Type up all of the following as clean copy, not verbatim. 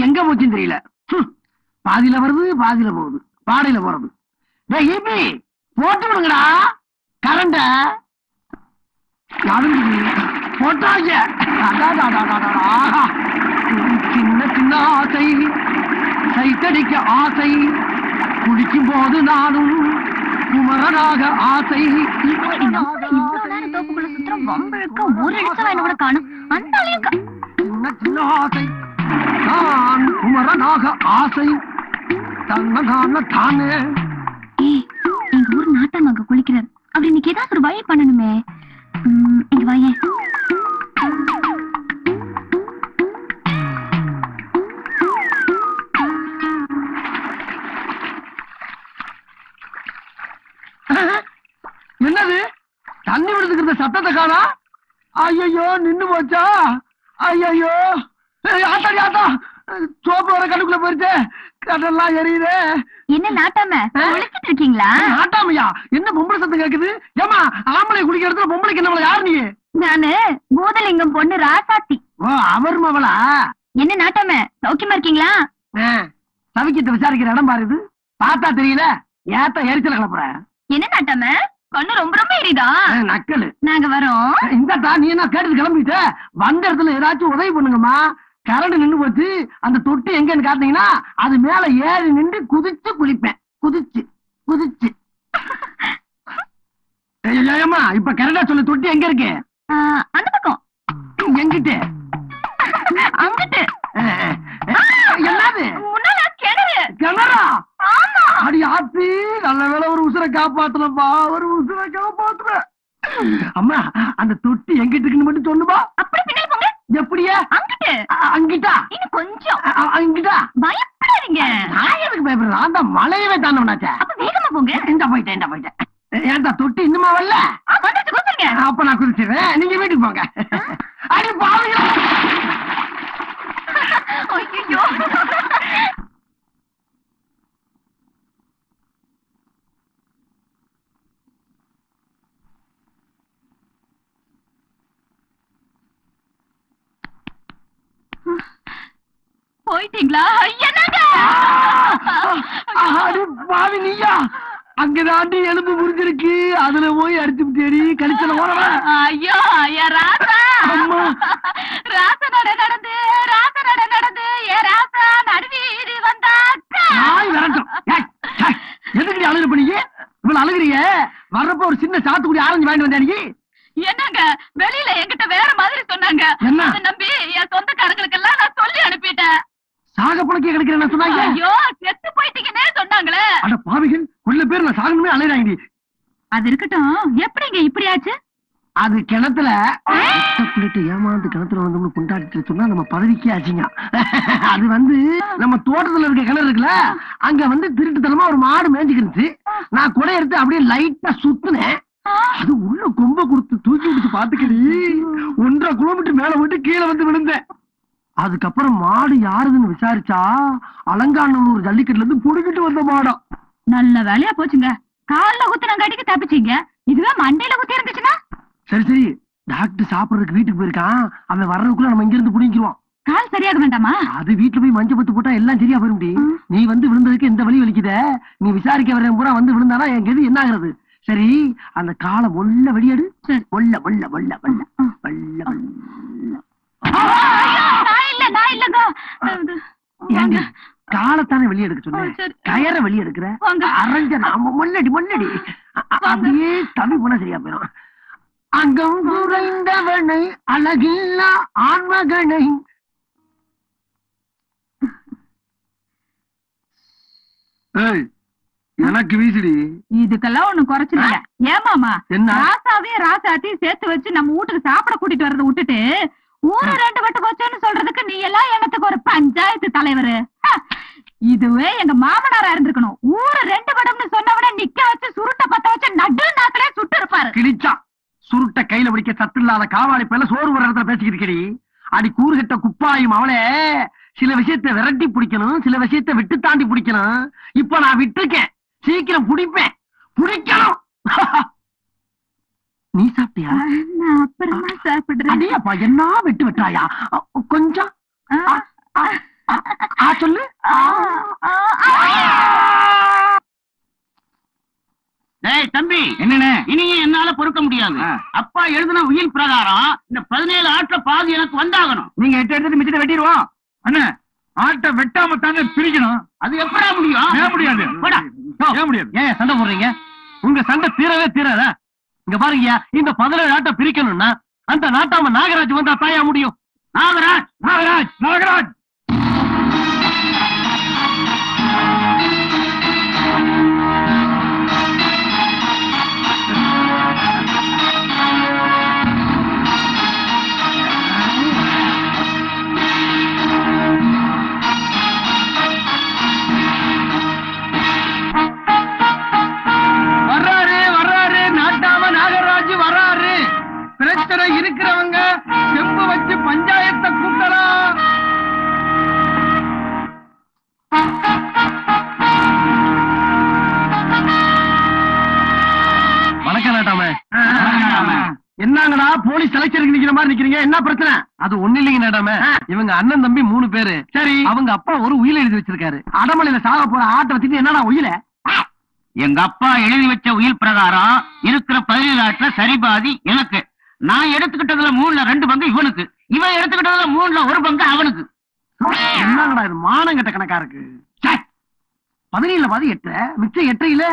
எங்க போச்சுன்னு தெரியல. பாதியில வருது, பாதியில போகுது, பாடையில போறது. போட்டு விடுங்கடா கரண்ட. போட்டாங்க. சின்ன சின்ன ஆசை, சைத்தடிக்க ஆசை, குடிக்கும் போது நானும் குமரனாக ஆசை. சின்ன சின்ன ஆசை, நான் குமரனாக ஆசை, தன்ன தானே. எங்க ஊர் நாட்டாம அங்க குளிக்கிறார். அப்படி இன்னைக்கு ஏதாவது ஒரு வழி பண்ணணுமே. இங்க வாயே. என்னது தண்ணி விடுதுக்கிற சத்தத்தை காணா? ஐயோ நின்னு போச்சா? ஐயோ ஆத்தாடி ஆத்தா, சோப்பு வர கடுக்குள்ள போயிருச்சு, கடல்லாம் எரியுது. என்ன நாட்டாம குளிச்சிட்டு இருக்கீங்களா? நாட்டாமையா? என்ன பொம்பளை சத்தம் கேக்குது? ஏமா ஆம்பளை குளிக்கிற இடத்துல பொம்பளைக்கு என்ன? யாரு நீ? நானு பூதலிங்கம் பொண்ணு ராசாத்தி. ஓ, அவர் மவளா? என்ன நாட்டாம சௌக்கியமா இருக்கீங்களா? சவிக்கிட்ட விசாரிக்கிற இடம் பாருது, பார்த்தா தெரியல. ஏத்த எரிச்சல கிளப்புற. என்ன நாட்டாம கண்ணு ரொம்ப ரொம்ப எரியுதா? நக்கலு. நாங்க வரோம். இந்தா நீ என்ன கேட்டு கிளம்பிட்ட? வந்த இடத்துல ஏதாச்சும் உதவி பண்ணுங்கம்மா. கரண்ட் நின்று போச்சு. அந்த தொட்டி எங்கன்னு காட்டீங்கன்னா அது மேல ஏறி நின்று குதிச்சு குளிப்பேன். குதிச்சு குதிச்சு. ஏமா இப்ப கரெக்டா சொல்லு, தொட்டி எங்க இருக்கு? அந்த பக்கம். எங்கிட்ட? அங்கிட்டு. என்னது? முன்னால கிணறு. கிணறா? ஆமா. அடி ஆத்தி, நல்ல வேலை ஒரு உசுரை காப்பாத்தலப்பா, ஒரு உசுரை காப்பாத்துற. அம்மா அந்த தொட்டி எங்கிட்டு இருக்குன்னு மட்டும் சொல்லுப்பா. அப்படி பின்னாடி போங்க. எப்படியா? அங்கிட்டு. அங்கிட்டா? இன்னும் கொஞ்சம். அங்கிட்டா? பயப்படாதீங்க. நான் எதுக்கு பயப்படுறேன்? அந்த மலையவே தாண்டவனாச்சே. அப்ப வேகமா போங்க. இந்த போயிட்டேன். ஏன்டா தொட்டி இன்னுமா வரல? வந்துட்டு குதிருங்க. அப்ப நான் குதிச்சிடுறேன், நீங்க வீட்டுக்கு போங்க. அடி பாருங்க. ஐயோ. போயிட்டீங்களா? பாவி நீயா? அங்கதாண்டி எலும்பு முறிஞ்சிருக்கு, அதுல போய் அடிச்சு தேடி கழிச்சல ஓரவ. ஐயோ ராசா, ராசா நடந்து ஏ ராசா நடுவீதி வந்தா நாய் விரட்டும். எதுக்கு அழுகிற பண்ணிக்க? இவ்வளவு அழுகிறிய? வர்றப்ப ஒரு சின்ன சாத்துக்குடி ஆரஞ்சு வாங்கிட்டு வந்தாடி. என்னங்க வெளியில என்கிட்ட வேற மாதிரி சொன்னாங்க. என்ன நம்பி என் சொந்தக்காரங்களுக்கு எல்லாம் நான் சொல்லி அனுப்பிட்டேன். சாக பழக்க கிடைக்கிறேன் சொன்னாங்க. ஐயோ செத்து போயிட்டீங்கன்னே சொன்னாங்களே. அட பாவிகள், உள்ள பேர் நான் சாகணுமே அலையறாங்கடி. அது இருக்கட்டும், எப்படிங்க இப்படியாச்சு? அது கிணத்துல புள்ளிட்டு ஏமாந்து கிணத்துல வந்து கொண்டாடிட்டு சொன்னா நம்ம பதவிக்கே ஆச்சுங்க. அது நம்ம தோட்டத்துல இருக்க கிணறு இருக்குல்ல, அங்க திருட்டுத்தனமா ஒரு மாடு மேய்ஞ்சுக்கிருச்சு. நான் குடை எடுத்து அப்படியே லைட்டா சுத்துனேன். அது உள்ள கொம்ப கொடுத்து தூக்கி விடுச்சு. பாத்துக்கடி, 1.5 கிலோமீட்டர் மேல போயிட்டு கீழே விழுந்தேன். அதுக்கப்புறம் மாடு யாருதுன்னு விசாரிச்சா அலங்காநல்லூர் ஜல்லிக்கட்டுல இருந்து புடுங்கிட்டு வந்த மாடம். நல்ல வேலையா போச்சுங்க. கால்ல குத்துனங்காட்டிக்கு தப்பிச்சீங்க. இதுவே மண்டையில குத்தி இருந்துச்சுன்னா? சரி டாக்டர் சாப்பிடறதுக்கு வீட்டுக்கு போயிருக்கான். அவன் வர்றதுக்குள்ள நம்ம இங்க இருந்து புடிங்கிடுவோம். கால் சரியாக வேண்டாமா? அது வீட்டுல போய் மஞ்சள் பத்து போட்டா எல்லாம் சரியா போயிரும். நீ விழுந்ததுக்கு எந்த வலி வலிக்குத? நீ விசாரிக்க வர பூரா விழுந்தானா என் கெது என்ன ஆகுறது? சரி அந்த காலை ஒல்ல வெளியடு. ஒல்ல ஒல்ல ஒல்ல ஒல்ல ஒல்ல ஒல்ல. காலத்தானே வெளியெடுக்க சொன்னேன், கயற வெளியெடுக்கிற. அரஞ்ச நாம முன்னடி முன்னடி அப்படியே தவி போனா சரியா போயிடும். அங்கம் குறைந்தவனை அழகில்லா ஆண்மகனை. எனக்கு வீசுடி. இதுக்கெல்லாம் ஒண்ணு குறைச்சில. ஏமாமா ராசாவையும் ராசாத்தையும் சேர்த்து வச்சு நம்ம வீட்டுக்கு சாப்பிட கூட்டிட்டு வரத விட்டுட்டு ஊரு 2 வட்டு போச்சோன்னு சொல்றதுக்கு நீ எல்லாம் எனக்கு ஒரு பஞ்சாயத்து தலைவரு. இதுவே எங்க மாமனாரா இருந்திருக்கணும். ஊரு 2 வடம்னு சொன்னவன நிக்க வச்சு சுருட்ட பத்த வச்சு நடு நாக்கிலே சுட்டு இருப்பாரு. கிழிச்சா சுருட்ட கையில பிடிக்க சத்து இல்லாத காவாளி பேல சோறு வர இடத்துல பேசிக்கிட்டு இருக்கடி. அடி கூறுகட்ட குப்பாயும் அவளே. சில விஷயத்தை விரட்டி பிடிக்கணும், சில விஷயத்தை விட்டு தாண்டி பிடிக்கணும். இப்ப நான் விட்டுருக்கேன், சீக்கிரம் பிடிப்பேன். பிடிக்கணும். நீ சாப்பிட்டியா? நான் அப்புறமா சாப்பிடுறேன். அடியாப்பா என்ன விட்டு விட்டாயா? கொஞ்சம் சொல்லு. டேய் தம்பி, என்னண்ணே? இனியும் என்னால பொறுக்க முடியாது. அப்பா எழுதின உயில் பிரகாரம் இந்த 17 ஆட்டுல பாதி எனக்கு வந்தாகணும். நீங்க 8 எடுத்துட்டு மிச்சத்தை வெட்டிடுவோம். அண்ணா, ஆட்டை வெட்டாம தானே பிரிக்கணும். அது எப்படா முடியும்? ஏன் முடியாது? ஏன் முடியாது? ஏன் சண்டை போடுறீங்க? உங்க சண்டை தீரவே தீராதா? இங்க பாருங்க, இந்த 17 ஆட்டை பிரிக்கணும்னா அந்த நாட்டாம நாகராஜ் வந்தா தாயா முடியும். நாகராஜ், நாகராஜ், நாகராஜ். பிரச்சனை இருக்கிறவங்க செம்பு வச்சு பஞ்சாயத்தை கூட்டலாம். வணக்கம் நாட்டாம. என்னங்கடா போலீஸ் செலக்ஷனுக்கு நிக்கிற மாதிரி நிக்கிறீங்க? என்ன பிரச்சனை? அது ஒண்ணு இல்லைங்க நாட்டாம. இவங்க அண்ணன் தம்பி 3 பேரு. சரி, அவங்க அப்பா ஒரு உயில் எழுதி வச்சிருக்காரு. அடமலையில சாக போற ஆட்டை வச்சுட்டு என்னடா உயில? எங்க அப்பா எழுதி வச்ச உயில் பிரகாரம் இருக்கிற 17 ஆட்டுல சரிபாதி எனக்கு. நான் எடுத்துக்கிட்டதுல 3ல 2 பங்கு இவனுக்கு, இவன் எடுத்துக்கிட்டதுல 3ல 1 பங்கு அவனுக்கு. என்னங்கடா இது மானம் கட்ட கணக்கா இருக்கு. 17ல பாதி 8, மிச்சம் 8ல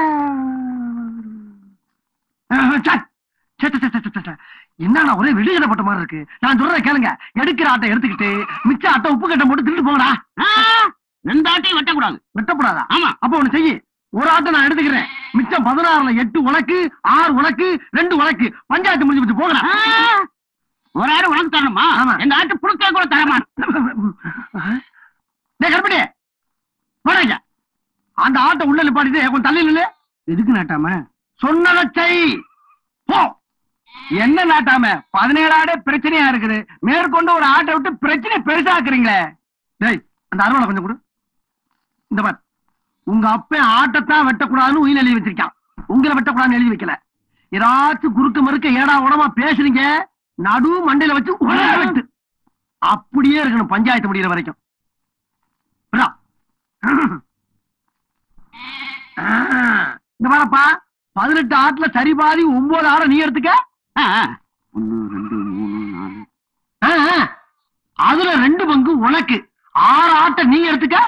என்னடா ஒரே வெளியிடப்பட்ட மாதிரி இருக்கு. நான் சொல்றத கேளுங்க. எடுக்கிற ஆட்டை எடுத்துக்கிட்டு மிச்ச ஆட்டை உப்பு கட்ட போட்டு திருட்டு போங்கடா. 2 ஆட்டையும் வெட்டக்கூடாது. வெட்டப்படாதா? ஆமா. அப்ப ஒண்ணு செய்யு, ஒரு ஆட்டை நான் எடுத்துக்கிறேன், மிச்சம் 16ல 8 உனக்கு, 6 உனக்கு, 2 உனக்கு. பஞ்சாயத்து முடிஞ்சு வச்சு போகலாம். ஒரு ஆடு உனக்கு தரணுமா? எங்க ஆட்டு புழுக்க கூட தரமா? கற்படி போடாங்க. அந்த ஆட்டை உள்ள நிப்பாட்டிட்டு கொஞ்சம் தள்ளி நில்லு. எதுக்கு நாட்டாம? சொன்னதை செய். போ. என்ன நாட்டாம? 17 ஆடே பிரச்சனையா இருக்குது. மேற்கொண்டு ஒரு ஆட்டை விட்டு பிரச்சனை பெருசாக்குறீங்களே. டேய், அந்த அறுவலை கொஞ்சம் கொடு. இந்த மாதிரி உங்க அப்ப ஆட்டத்தான் வெட்டக்கூடாதுன்னு உயிர் எழுதி வச்சிருக்கான். உங்களை வெட்டக்கூடாதுன்னு எழுதி வைக்கல. ஏதாச்சும் குறுக்க மறுக்க ஏடா உடமா பேசுறீங்க, நடு மண்டையில வச்சு வெட்டு. அப்படியே இருக்கணும் பஞ்சாயத்து முடிகிற வரைக்கும். இந்த மாதிரிப்பா 18 ஆட்டுல சரிபாதி 9 ஆடை நீ எடுத்துக்க. 1 2 3 4. அதுல 2 பங்கு உனக்கு, 6 ஆட்டை நீ எடுத்துக்க.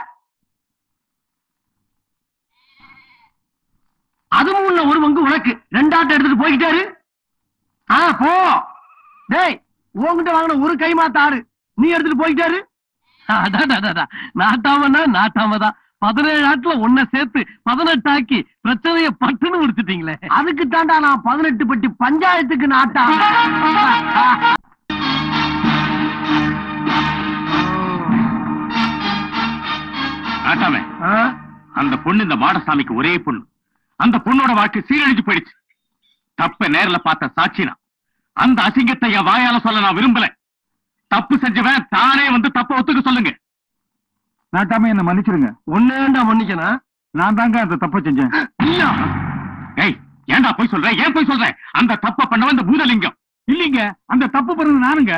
அதுவும் உள்ள 1 பங்கு உனக்கு. 2 ஆட்டை எடுத்துட்டு போய்கிட்டாரு. போ. டேய், உன்கிட்ட வாங்கின ஒரு கைமாத்த ஆடு நீ எடுத்துட்டு போய்கிட்டாரு. நாட்டாமன்னா நாட்டாமதான். 17 ஆட்டுல ஒன்ன சேர்த்து 18 ஆக்கி பிரச்சனைய பட்டுன்னு முடிச்சுட்டீங்களே. அதுக்கு தாண்டா நான் 18 பட்டி பஞ்சாயத்துக்கு நாட்டா. நாட்டாமே, அந்த பொண்ணு இந்த மாடசாமிக்கு ஒரே பொண்ணு. அந்த பொண்ணோட வாழ்க்கை சீரழிஞ்சு போயிடுச்சு. தப்ப நேர்ல பார்த்த சாட்சினா அந்த அசிங்கத்தை என் வாயால சொல்ல நான் விரும்பல. தப்பு செஞ்சவன் தானே வந்து தப்ப ஒத்துக்க சொல்லுங்க. நாட்டாம என்ன மன்னிச்சிருங்க. ஒன்னேண்டா மன்னிக்கணும். நான் தாங்க அந்த தப்ப செஞ்சேன். ஏய், ஏண்டா போய் சொல்ற? ஏன் போய் சொல்ற? அந்த தப்ப பண்ணவன் இந்த பூதலிங்கம் இல்லீங்க. அந்த தப்பு பண்ணது நானுங்க.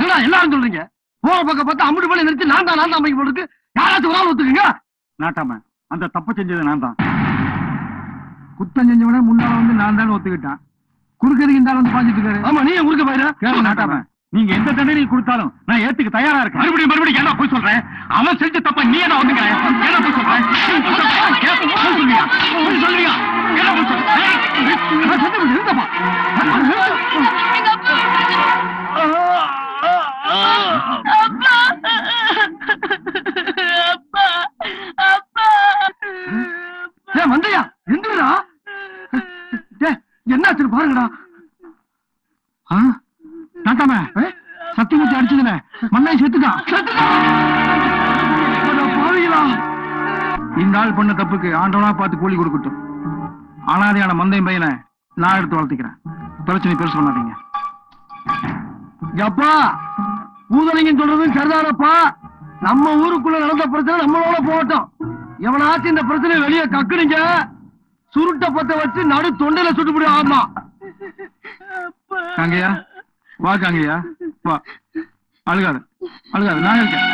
என்ன எல்லாரும் சொல்றீங்க? போற பக்கம் பார்த்தா அம்புட்டு பண்ணி நிறுத்தி நான் தான் அமைக்க போட்டுருக்கு. யாராச்சும் ஒரு ஆள் ஒத்துக்குங்க. நாட்டாம, அந்த தப்பு செஞ்சது நான் தான். குத்தம் செஞ்சவன முன்னால வந்து நான் தான் ஒத்துக்கிட்டான். குறுக்கதுக்கு இந்த ஆள் வந்து பாஞ்சிட்டு இருக்காரு. ஆமா, நீ குறுக்க போயிரு. நாட்டாம, நீங்க எந்த தண்டனை கொடுத்தாலும் நான் ஏத்துக்கு தயாரா இருக்கேன். மறுபடியும் என்ன போய் சொல்றேன்? அவன் செஞ்ச தப்ப நீ என்ன வந்துங்க? என்ன போய் சொல்றேன்? சொல்லுவியா? என்ன போய் சொல்றேன்? வந்தையா? எந்திரா. என்னாச்சு பாருங்கடா. நாட்டாம, சத்தியமூர்த்தி அடிச்சதுல மண்ணாய் செத்துட்டான். இந்த ஆள் பண்ண தப்புக்கு ஆண்டவனா பார்த்து கூலி கொடுக்கட்டும். அனாதையான மந்தையும் பையனை நான் எடுத்து வளர்த்திக்கிறேன். பிரச்சனை பெருசு பண்ணாதீங்க. அப்பா, பூதலிங்கம் சொல்றதும் சரிதானப்பா. நம்ம ஊருக்குள்ள நடந்த பிரச்சனை நம்மளோட போகட்டும். எவனாச்சும் இந்த பிரச்சனை வெளியே கக்குறீங்க, சுருட்ட பத்த வச்சு நடு தொண்டையில சுட்டு முடியும். ஆமா காங்கய்யா, வா காங்கய்யா, வா. அழுகாத அழுகாத, நான் இருக்கேன்.